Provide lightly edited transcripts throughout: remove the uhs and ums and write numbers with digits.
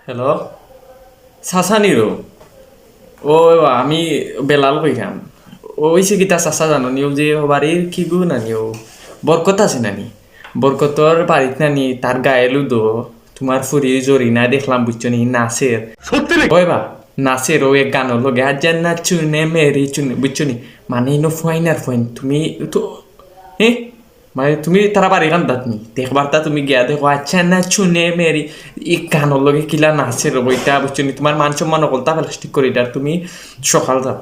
Hello চাচানিরো ও আমি বেলাল কইখাম ওইছে কিতা চাচা জানো নিও যে ও বাড়ির কি গু নানি ও বরকত আছে নানি বরকতর বাড়িত নানি তার গায়ে লুদো তোমার ফুরি জরি না দেখলাম বুঝছো নি নাচের ওই বা নাচের ও এক গানের লগে আর যেন না চুনে মেরি চুনে বুঝছো নি মানে ইনো ফাইন আর ফাইন তুমি তো হ্যাঁ মানে তুমি তারা বাড়ি গান দাঁতনি দেখবার তা তুমি গিয়া দেখো আচ্ছা না চুনে মেরি ই গানের লগে কিলা নাচের ওইটা বুঝছো নি তোমার মান সম্মান অকলতা প্লাস্টিক করি এটা তুমি সকাল যাও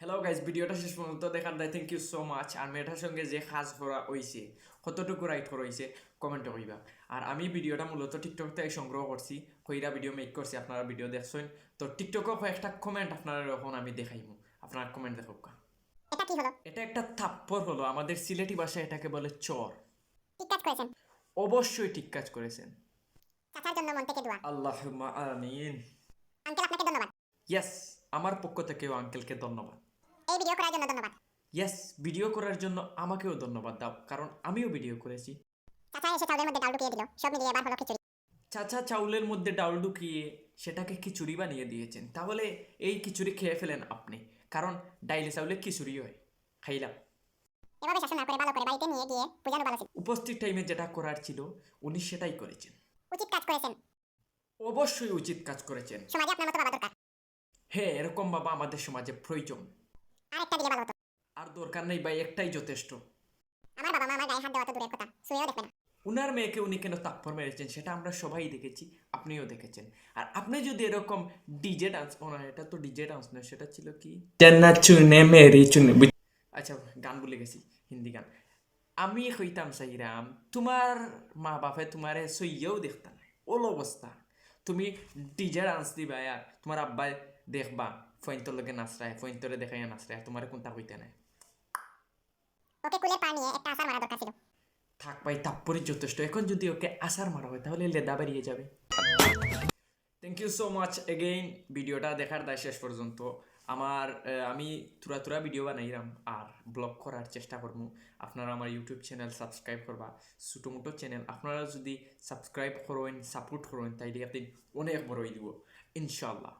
হ্যালো গাইজ ভিডিওটা শেষ পর্যন্ত দেখার দায় থ্যাংক ইউ সো মাচ আর মেয়েটার সঙ্গে যে কাজ করা হয়েছে কতটুকু রাইট করা হয়েছে কমেন্টে কইবা আর আমি ভিডিওটা মূলত টিকটক থেকে সংগ্রহ করছি কইরা ভিডিও মেক করছি আপনারা ভিডিও দেখছেন তো টিকটকও একটা কমেন্ট আপনারা এখন আমি দেখাইমু আপনার কমেন্ট দেখো এটা কি হলো? এটা একটা থাপ্পড় হলো আমাদের সিলেটি ভাষায় এটাকে বলে চর ঠিক কাজ করেছেন। অবশ্যই ঠিক কাজ করেছেন চাচার জন্য মন থেকে দোয়া। আল্লাহুম্মা আমিন আঙ্কেল আপনাকে ধন্যবাদ। ইয়েস আমার পক্ষ থেকেও আঙ্কেলকে ধন্যবাদ এই ভিডিও করার জন্য ধন্যবাদ। ইয়েস ভিডিও করার জন্য আমাকেও ধন্যবাদ দাও কারণ আমিও ভিডিও করেছি চাচা এসে চাউলের মধ্যে ডাল ঢুকিয়ে দিল, সব মিলিয়ে এবার হলো খিচুড়ি। চাচা চাউলের মধ্যে ডাউল ঢুকিয়ে সেটাকে খিচুড়ি বানিয়ে দিয়েছেন তাহলে এই খিচুড়ি খেয়ে ফেলেন আপনি কারণ ডাইলে চাউলে খিচুড়ি হয় খাইলাম এভাবে শাসন না করে ভালো করে বাড়িতে নিয়ে গিয়ে বুঝানো ভালো ছিল। উপস্থিত টাইমে যেটা করার ছিল উনি সেটাই করেছেন উচিত কাজ করেছেন। অবশ্যই উচিত কাজ করেছেন সমাজে আপনার মতো বাবা দরকার। হ্যাঁ এরকম বাবা আমাদের সমাজে প্রয়োজন আর একটা দিলে ভালো হতো। আর দরকার নেই ভাই একটাই যথেষ্ট আমার বাবা মা আমার গায়ে হাত দেওয়া তো দূরের কথা, শুয়েও দেখবে না। উনার মেয়েকে উনি কেন তাপ্পর মেরেছেন সেটা আমরা সবাই দেখেছি আপনিও দেখেছেন আর আপনি যদি এরকম ডিজে ডান্স এটা তো ডিজে ডান্স নয় সেটা ছিল কি চুনে মেরি চুনে আচ্ছা গান ভুলে গেছি হিন্দি গান আমি কইতাম সাইরাম তোমার মা বাপে তোমারে সইয়েও দেখতাম ওল অবস্থা তুমি ডিজে ডান্স দিবা আর তোমার আব্বাই দেখবা ফইন্তর লগে নাচরায় ফইন্তরে দেখাইয়া নাচরায় তোমার কোনটা কইতে নাই ওকে কুলের পা নিয়ে একটা আসার মারা দরকার ছিল। থাক ভাই তাপ্পরই যথেষ্ট এখন যদি ওকে আসার মারা হয় তাহলে লেদা বেরিয়ে যাবে thank you so much again ভিডিওটা দেখার দায় শেষ পর্যন্ত আমি তুরা তুরা ভিডিও বানাইলাম আর ব্লগ করার চেষ্টা করবো আপনারা আমার ইউটিউব চ্যানেল সাবস্ক্রাইব করবা ছোটো মোটো চ্যানেল আপনারা যদি সাবস্ক্রাইব করেন সাপোর্ট করেন তাইলে আপনি অনেক বড় হয়ে দিব ইনশাল্লাহ